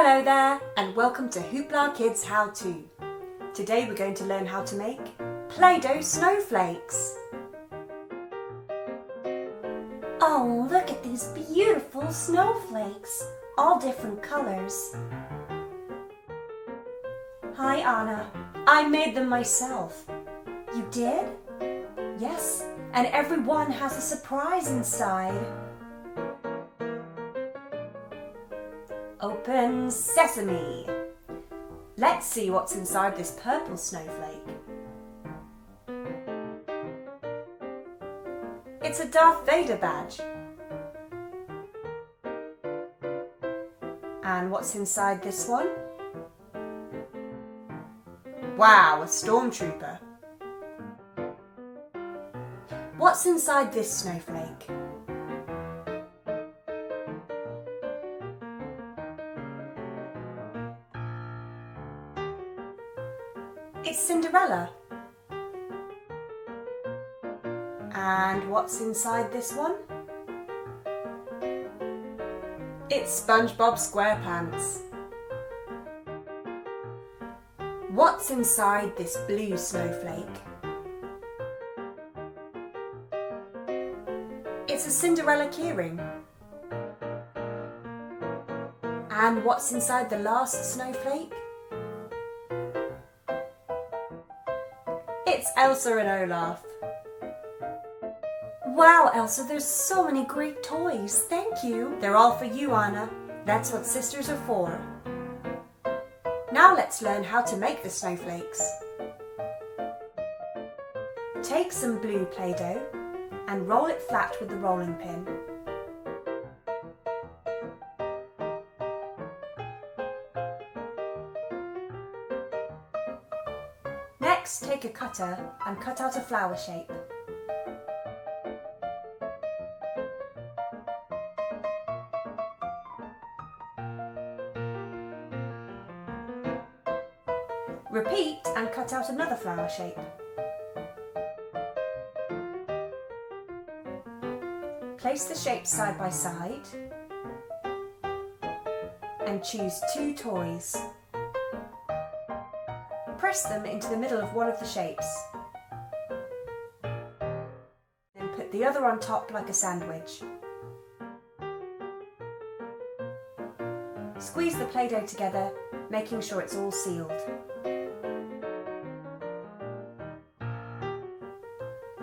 Hello there and welcome to HooplaKidz How To. Today we're going to learn how to make PlayDoh Snowflakes. Oh, look at these beautiful snowflakes, all different colours. Hi Anna, I made them myself. You did? Yes, and every one has a surprise inside. Open sesame! Let's see what's inside this purple snowflake. It's a Darth Vader badge. And what's inside this one? Wow, a stormtrooper. What's inside this snowflake? It's Cinderella. And what's inside this one? It's SpongeBob SquarePants. What's inside this blue snowflake? It's a Cinderella keyring. And what's inside the last snowflake? It's Elsa and Olaf. Wow, Elsa, there's so many great toys. Thank you. They're all for you, Anna. That's what sisters are for. Now let's learn how to make the snowflakes. Take some blue Play-Doh and roll it flat with the rolling pin. Next, take a cutter and cut out a flower shape. Repeat and cut out another flower shape. Place the shapes side by side and choose two toys. Press them into the middle of one of the shapes. Then put the other on top like a sandwich. Squeeze the Play-Doh together, making sure it's all sealed.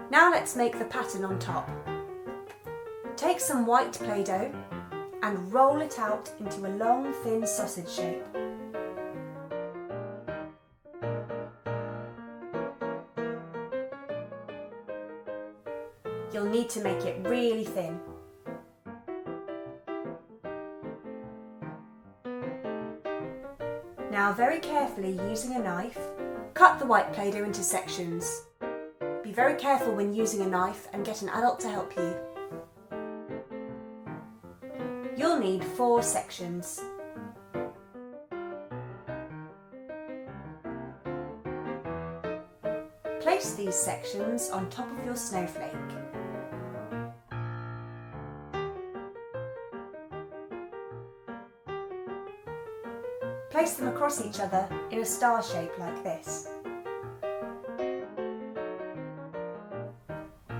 Now let's make the pattern on top. Take some white Play-Doh and roll it out into a long, thin sausage shape. You'll need to make it really thin. Now very carefully, using a knife, cut the white Play-Doh into sections. Be very careful when using a knife and get an adult to help you. You'll need 4 sections. Place these sections on top of your snowflake. Place them across each other in a star shape like this.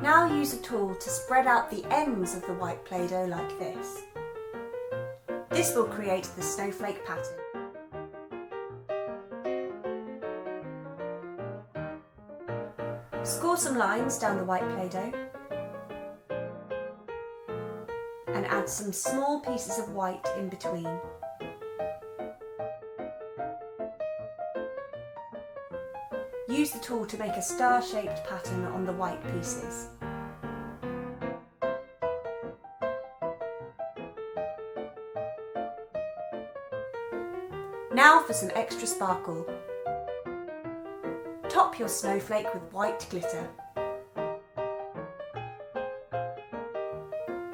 Now use a tool to spread out the ends of the white Play-Doh like this. This will create the snowflake pattern. Score some lines down the white Play-Doh and add some small pieces of white in between. Use the tool to make a star-shaped pattern on the white pieces. Now for some extra sparkle. Top your snowflake with white glitter.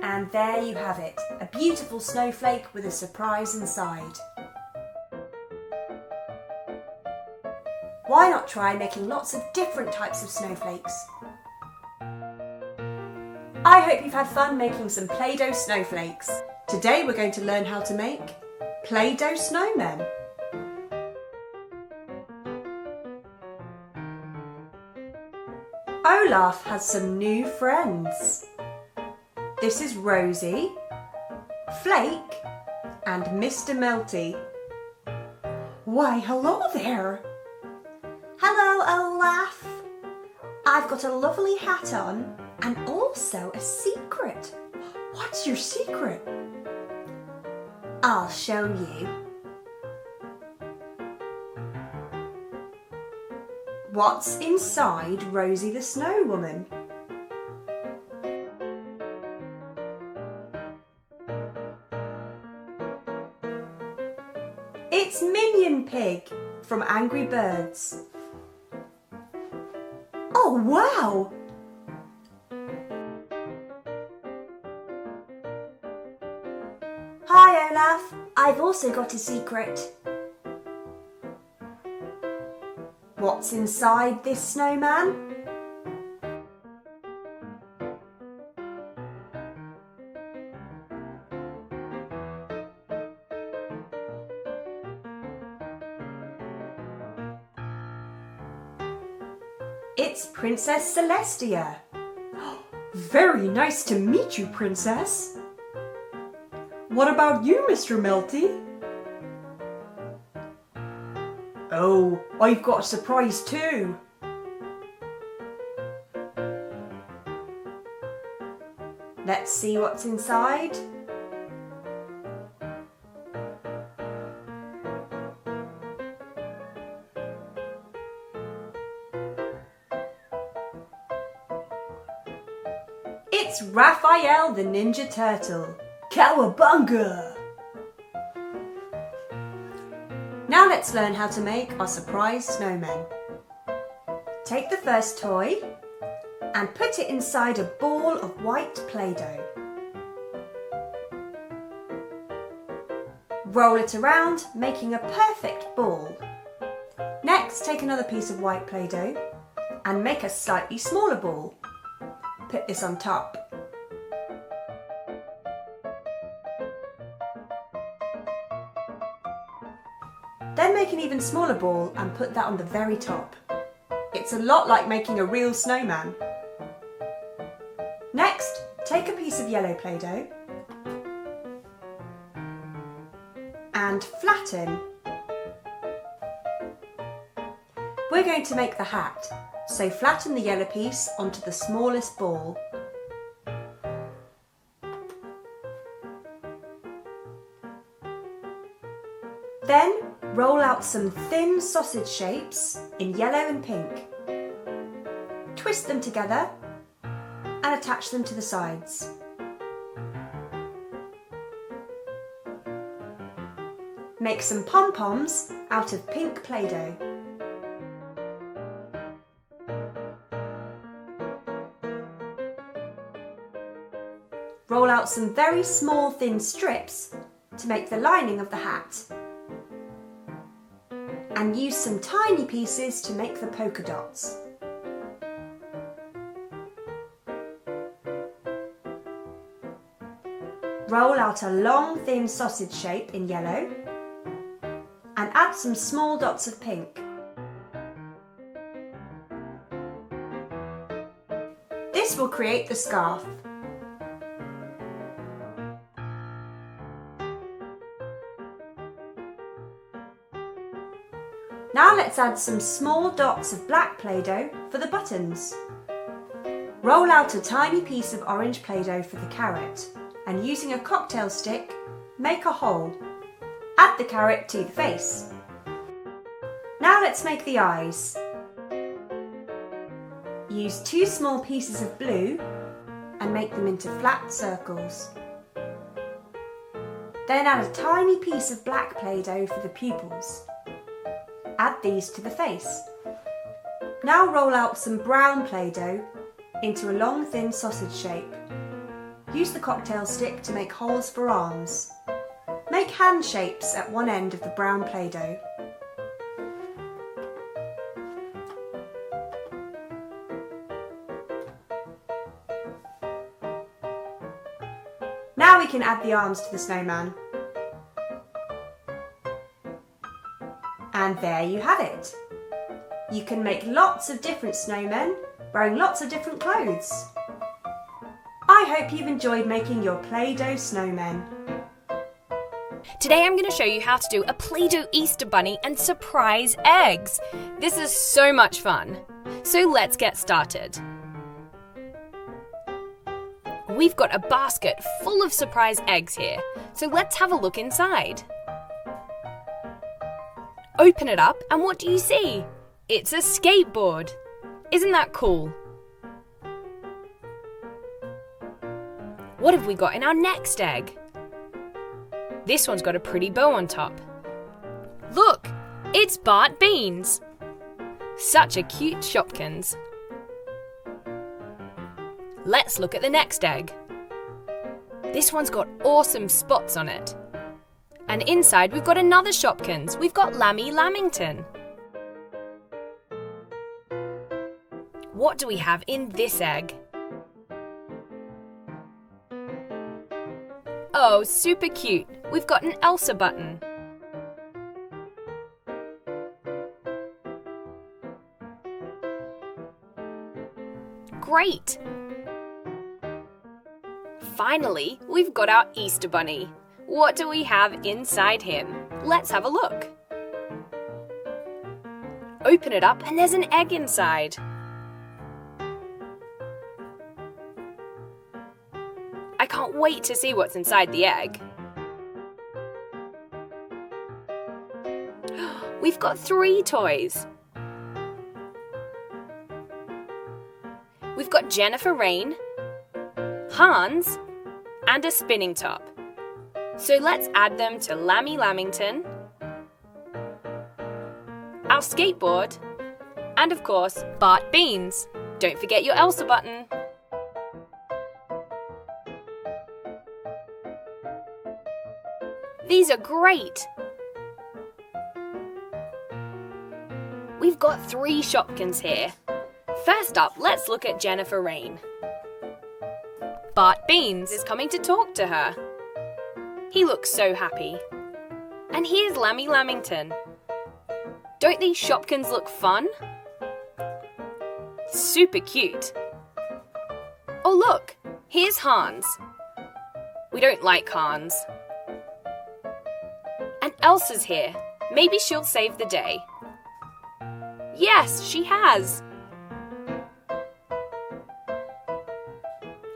And there you have it, a beautiful snowflake with a surprise inside. Why not try making lots of different types of snowflakes? I hope you've had fun making some Play-Doh snowflakes. Today we're going to learn how to make PlayDoh Snowman. Olaf has some new friends. This is Rosie, Flake and Mr. Melty. Why, hello there. Hello, Olaf. I've got a lovely hat on and also a secret. What's your secret? I'll show you. What's inside Rosie the Snow Woman? It's Minion Pig from Angry Birds. Oh, wow! Hi, Olaf. I've also got a secret. What's inside this snowman? It's Princess Celestia. Very nice to meet you, Princess. What about you, Mr. Melty? Oh, I've got a surprise too. Let's see what's inside. It's Raphael the Ninja Turtle. Cowabunga! Now let's learn how to make our surprise snowmen. Take the first toy and put it inside a ball of white Play-Doh. Roll it around, making a perfect ball. Next, take another piece of white Play-Doh and make a slightly smaller ball. Put this on top. Then make an even smaller ball and put that on the very top. It's a lot like making a real snowman. Next, take a piece of yellow Play-Doh and flatten. We're going to make the hat, so flatten the yellow piece onto the smallest ball. Then roll out some thin sausage shapes in yellow and pink. Twist them together and attach them to the sides. Make some pom-poms out of pink Play-Doh. Roll out some very small thin strips to make the lining of the hat. And use some tiny pieces to make the polka dots. Roll out a long thin sausage shape in yellow and add some small dots of pink. This will create the scarf. Now let's add some small dots of black Play-Doh for the buttons. Roll out a tiny piece of orange Play-Doh for the carrot and using a cocktail stick, make a hole. Add the carrot to the face. Now let's make the eyes. Use 2 small pieces of blue and make them into flat circles. Then add a tiny piece of black Play-Doh for the pupils. Add these to the face. Now roll out some brown Play-Doh into a long thin sausage shape. Use the cocktail stick to make holes for arms. Make hand shapes at one end of the brown Play-Doh. Now we can add the arms to the snowman. And there you have it. You can make lots of different snowmen wearing lots of different clothes. I hope you've enjoyed making your Play-Doh snowmen. Today I'm going to show you how to do a Play-Doh Easter bunny and surprise eggs. This is so much fun. So let's get started. We've got a basket full of surprise eggs here, so let's have a look inside. Open it up and what do you see? It's a skateboard. Isn't that cool? What have we got in our next egg? This one's got a pretty bow on top. Look, it's Bart Beans. Such a cute Shopkins. Let's look at the next egg. This one's got awesome spots on it. And inside we've got another Shopkins. We've got Lammy Lamington. What do we have in this egg? Oh, super cute. We've got an Elsa button. Great! Finally, we've got our Easter bunny. What do we have inside him? Let's have a look. Open it up and there's an egg inside. I can't wait to see what's inside the egg. We've got 3 toys. We've got Jennifer Rain, Hans, and a spinning top. So let's add them to Lammy Lamington, our skateboard, and of course, Bart Beans. Don't forget your Elsa button. These are great! We've got 3 Shopkins here. First up, let's look at Jennifer Rain. Bart Beans is coming to talk to her. He looks so happy. And here's Lammy Lamington. Don't these Shopkins look fun? Super cute. Oh look, here's Hans. We don't like Hans. And Elsa's here. Maybe she'll save the day. Yes, she has.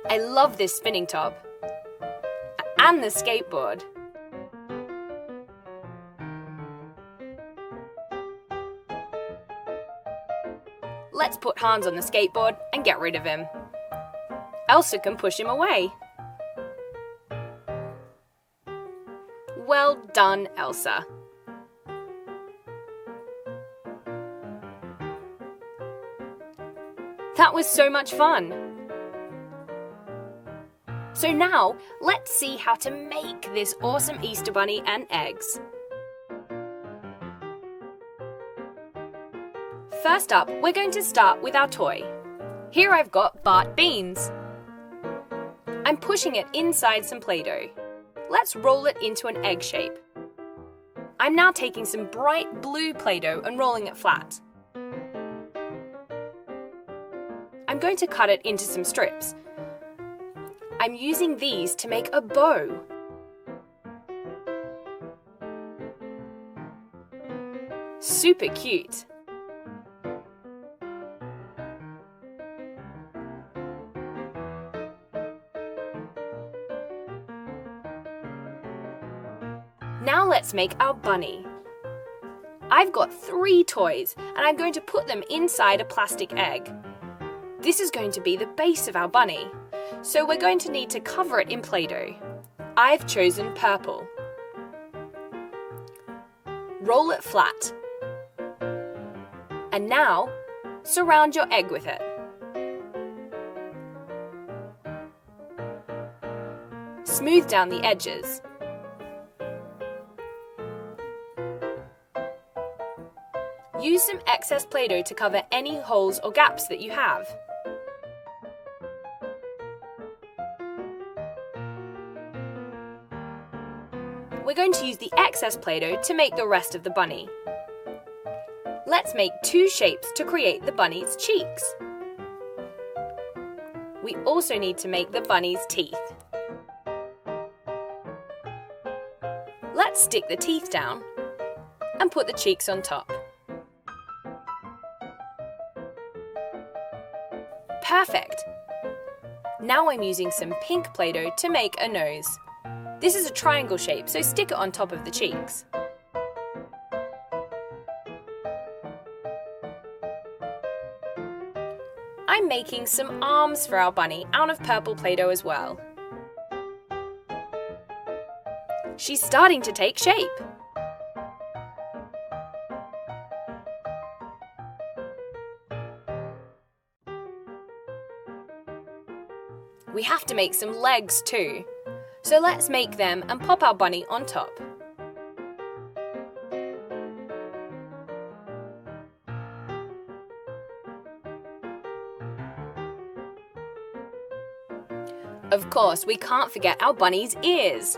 I love this spinning top. And the skateboard. Let's put Hans on the skateboard and get rid of him. Elsa can push him away. Well done, Elsa. That was so much fun. So now, let's see how to make this awesome Easter bunny and eggs. First up, we're going to start with our toy. Here I've got Bart Beans. I'm pushing it inside some Play-Doh. Let's roll it into an egg shape. I'm now taking some bright blue Play-Doh and rolling it flat. I'm going to cut it into some strips. I'm using these to make a bow. Super cute. Now let's make our bunny. I've got 3 toys and I'm going to put them inside a plastic egg. This is going to be the base of our bunny, so we're going to need to cover it in Play-Doh. I've chosen purple. Roll it flat. And now, surround your egg with it. Smooth down the edges. Use some excess Play-Doh to cover any holes or gaps that you have. We're going to use the excess Play-Doh to make the rest of the bunny. Let's make 2 shapes to create the bunny's cheeks. We also need to make the bunny's teeth. Let's stick the teeth down and put the cheeks on top. Perfect! Now I'm using some pink Play-Doh to make a nose. This is a triangle shape, so stick it on top of the cheeks. I'm making some arms for our bunny out of purple Play-Doh as well. She's starting to take shape. We have to make some legs too, so let's make them and pop our bunny on top. Of course, we can't forget our bunny's ears.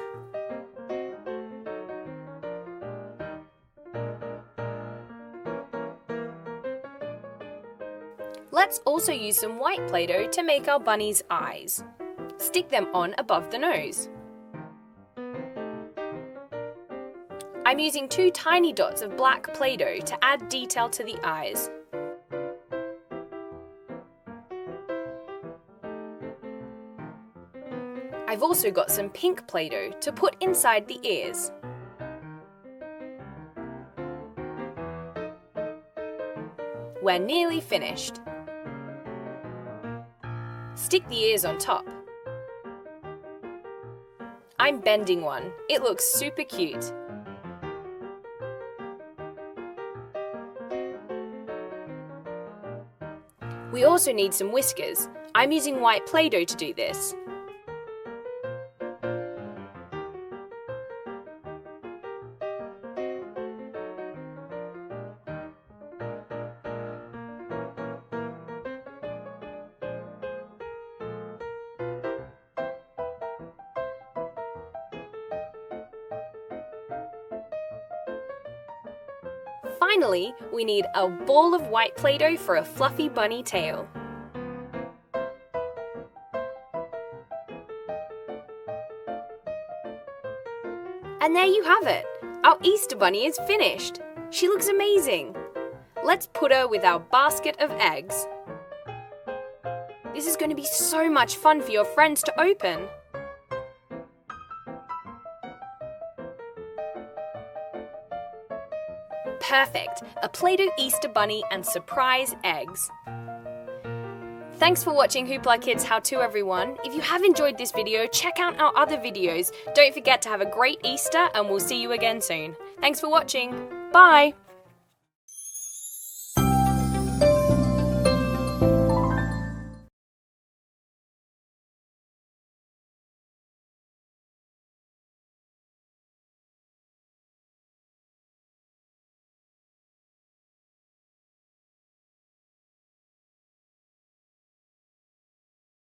Let's also use some white Play-Doh to make our bunny's eyes. Stick them on above the nose. I'm using 2 tiny dots of black Play-Doh to add detail to the eyes. I've also got some pink Play-Doh to put inside the ears. We're nearly finished. Stick the ears on top. I'm bending one. It looks super cute. We also need some whiskers. I'm using white Play-Doh to do this. Finally, we need a ball of white Play-Doh for a fluffy bunny tail. And there you have it! Our Easter bunny is finished! She looks amazing! Let's put her with our basket of eggs. This is going to be so much fun for your friends to open! Perfect! A Play-Doh Easter bunny and surprise eggs. Thanks for watching HooplaKidz How To, everyone. If you have enjoyed this video, check out our other videos. Don't forget to have a great Easter and we'll see you again soon. Thanks for watching. Bye!